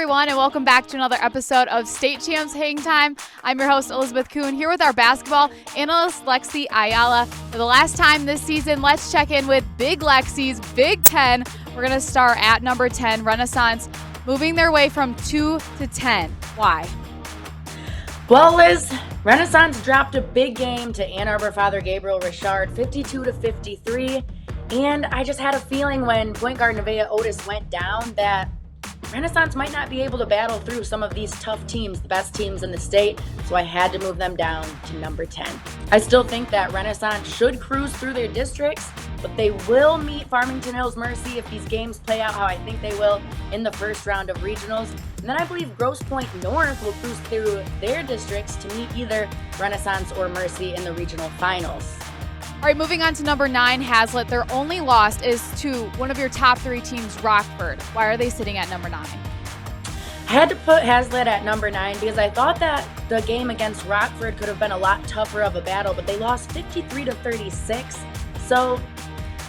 everyone, and welcome back to another episode of State Champs Hangtime. I'm your host, Elizabeth Kuhn, here with our basketball analyst, Lexi Ayala. For the last time this season, let's check in with Big Lexi's Big Ten. We're going to start at number 10, Renaissance, moving their way from 2 to 10. Why? Well, Liz, Renaissance dropped a big game to Ann Arbor Father Gabriel Richard, 52-53. And I just had a feeling when point guard Nevaeh Otis went down that Renaissance might not be able to battle through some of these tough teams, the best teams in the state, so I had to move them down to number 10. I still think that Renaissance should cruise through their districts, but they will meet Farmington Hills Mercy if these games play out how I think they will in the first round of regionals. And then I believe Grosse Pointe North will cruise through their districts to meet either Renaissance or Mercy in the regional finals. All right, moving on to number 9, Hazlitt. Their only loss is to one of your top 3 teams, Rockford. Why are they sitting at number 9? I had to put Hazlitt at number 9 because I thought that the game against Rockford could have been a lot tougher of a battle, but they lost 53-36. So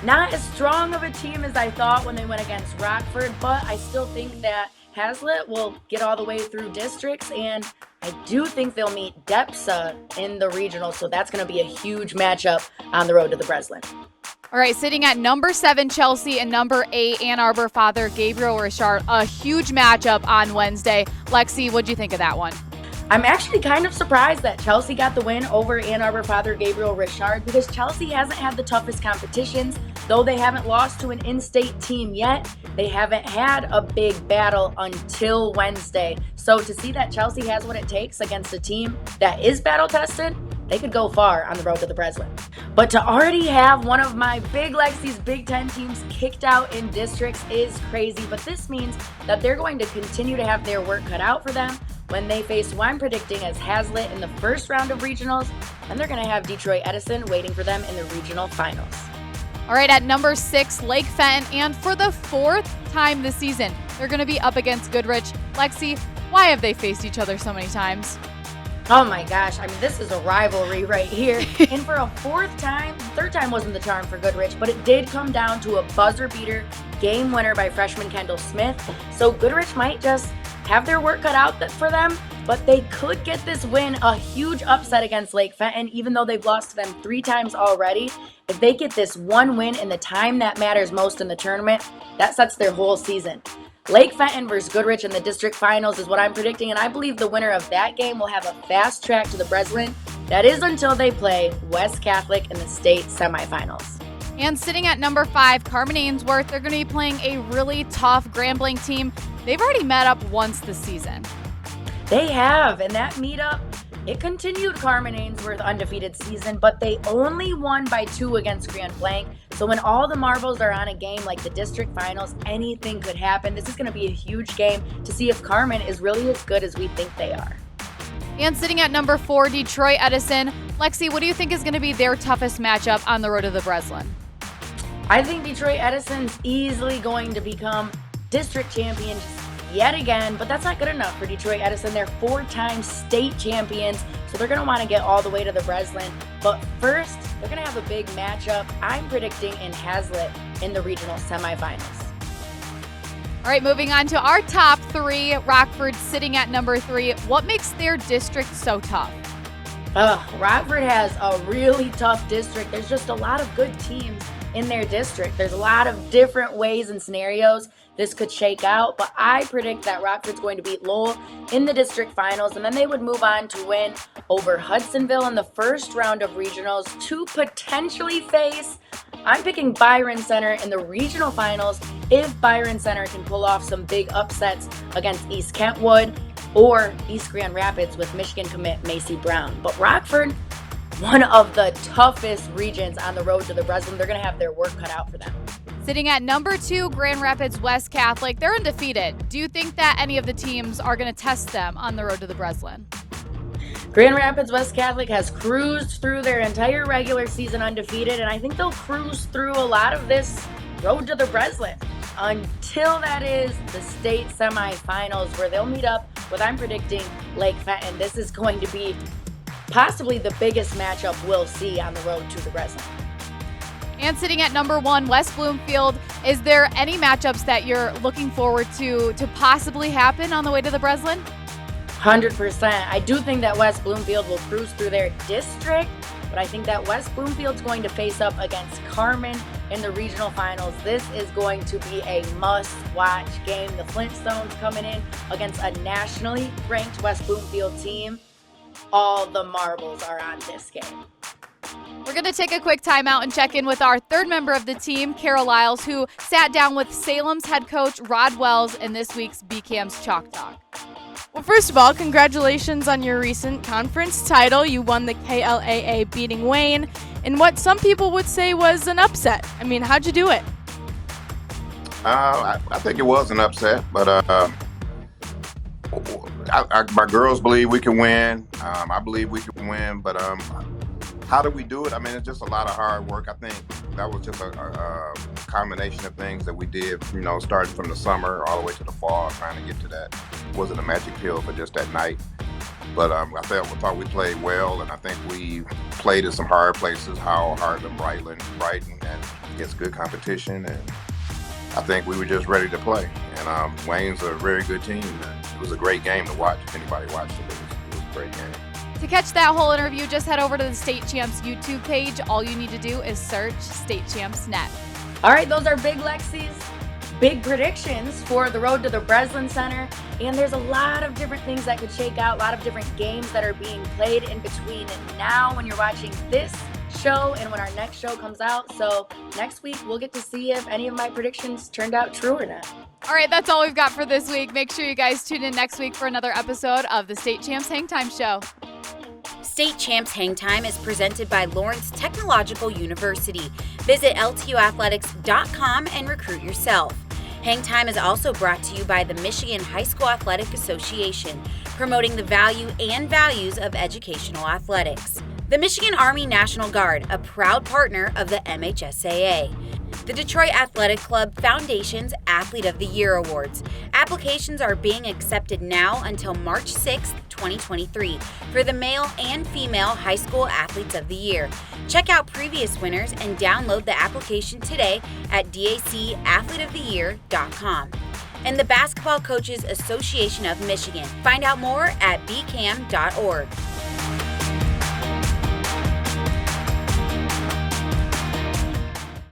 not as strong of a team as I thought when they went against Rockford, but I still think that Hazlitt will get all the way through districts, and I do think they'll meet DEPSA in the regional, so that's going to be a huge matchup on the road to the Breslin. All right, sitting at number 7, Chelsea, and number 8, Ann Arbor Father Gabriel Richard. A huge matchup on Wednesday. Lexi, what'd you think of that one? I'm actually kind of surprised that Chelsea got the win over Ann Arbor Father Gabriel Richard because Chelsea hasn't had the toughest competitions. Though they haven't lost to an in-state team yet, they haven't had a big battle until Wednesday. So to see that Chelsea has what it takes against a team that is battle-tested, they could go far on the road to the Breslin. But to already have one of my Big Lexi's Big Ten teams kicked out in districts is crazy. But this means that they're going to continue to have their work cut out for them when they face who I'm predicting as Hazlitt in the first round of regionals, and they're going to have Detroit Edison waiting for them in the regional finals. All right, at number 6, Lake Fenton, and for the 4th time this season, they're going to be up against Goodrich. Lexi, why have they faced each other so many times? Oh my gosh, I mean, this is a rivalry right here. And for a 4th time, 3rd time wasn't the charm for Goodrich, but it did come down to a buzzer beater game winner by freshman Kendall Smith. So Goodrich might just have their work cut out for them, but they could get this win, a huge upset against Lake Fenton, even though they've lost to them 3 times already. If they get this one win in the time that matters most in the tournament, that sets their whole season. Lake Fenton versus Goodrich in the district finals is what I'm predicting, and I believe the winner of that game will have a fast track to the Breslin. That is until they play West Catholic in the state semifinals. And sitting at number 5, Carman Ainsworth. They're going to be playing a really tough Grambling team. They've already met up once this season. They have, and that meetup, it continued Carman Ainsworth's undefeated season, but they only won by 2 against Grand Blanc. So when all the marbles are on a game like the district finals, anything could happen. This is going to be a huge game to see if Carman is really as good as we think they are. And sitting at number 4, Detroit Edison. Lexi, what do you think is going to be their toughest matchup on the road to the Breslin? I think Detroit Edison's easily going to become district champions yet again, but that's not good enough for Detroit Edison. They're 4-time state champions, so they're going to want to get all the way to the Breslin. But first, they're going to have a big matchup. I'm predicting in Hazlitt in the regional semifinals. All right, moving on to our top 3. Rockford sitting at number 3. What makes their district so tough? Rockford has a really tough district. There's just a lot of good teams in their district. There's a lot of different ways and scenarios this could shake out, but I predict that Rockford's going to beat Lowell in the district finals, and then they would move on to win over Hudsonville in the first round of regionals to potentially face, I'm picking Byron Center in the regional finals if Byron Center can pull off some big upsets against East Kentwood or East Grand Rapids with Michigan commit Macy Brown. But Rockford, one of the toughest regions on the road to the Breslin, they're going to have their work cut out for them. Sitting at number 2, Grand Rapids West Catholic. They're undefeated. Do you think that any of the teams are going to test them on the road to the Breslin? Grand Rapids West Catholic has cruised through their entire regular season undefeated, and I think they'll cruise through a lot of this road to the Breslin until that is the state semifinals where they'll meet up with, I'm predicting, Lake Fenton. This is going to be possibly the biggest matchup we'll see on the road to the Breslin. And sitting at number 1, West Bloomfield. Is there any matchups that you're looking forward to possibly happen on the way to the Breslin? 100%. I do think that West Bloomfield will cruise through their district, but I think that West Bloomfield's going to face up against Carmen in the regional finals. This is going to be a must-watch game. The Flintstones coming in against a nationally ranked West Bloomfield team. All the marbles are on this game. We're going to take a quick timeout and check in with our third member of the team, Carol Lyles, who sat down with Salem's head coach, Rod Wells, in this week's BCAM's Chalk Talk. Well, first of all, congratulations on your recent conference title. You won the KLAA beating Wayne in what some people would say was an upset. I mean, how'd you do it? I think it was an upset, but my girls believe we can win. I believe we can win, but how do we do it? I mean, it's just a lot of hard work. I think that was just a combination of things that we did, starting from the summer all the way to the fall, trying to get to that. It wasn't a magic pill for just that night. But I thought we played well, and I think we played in some hard places, Howell, Harlem, Brighton, and against good competition. And I think we were just ready to play. And Wayne's a very good team. It was a great game to watch. If anybody watched it, it was a great game. To catch that whole interview, just head over to the State Champs YouTube page. All you need to do is search State Champs Net. All right, those are Big Lexi's big predictions for the road to the Breslin Center. And there's a lot of different things that could shake out, a lot of different games that are being played in between now when you're watching this show and when our next show comes out. So next week, we'll get to see if any of my predictions turned out true or not. All right, that's all we've got for this week. Make sure you guys tune in next week for another episode of the State Champs Hangtime Show. State Champs Hangtime is presented by Lawrence Technological University. Visit ltuathletics.com and recruit yourself. Hangtime is also brought to you by the Michigan High School Athletic Association, promoting the value and values of educational athletics. The Michigan Army National Guard, a proud partner of the MHSAA. The Detroit Athletic Club Foundation's Athlete of the Year Awards. Applications are being accepted now until March 6, 2023 for the male and female high school athletes of the year. Check out previous winners and download the application today at dacathleteoftheyear.com. And the Basketball Coaches Association of Michigan. Find out more at bcam.org.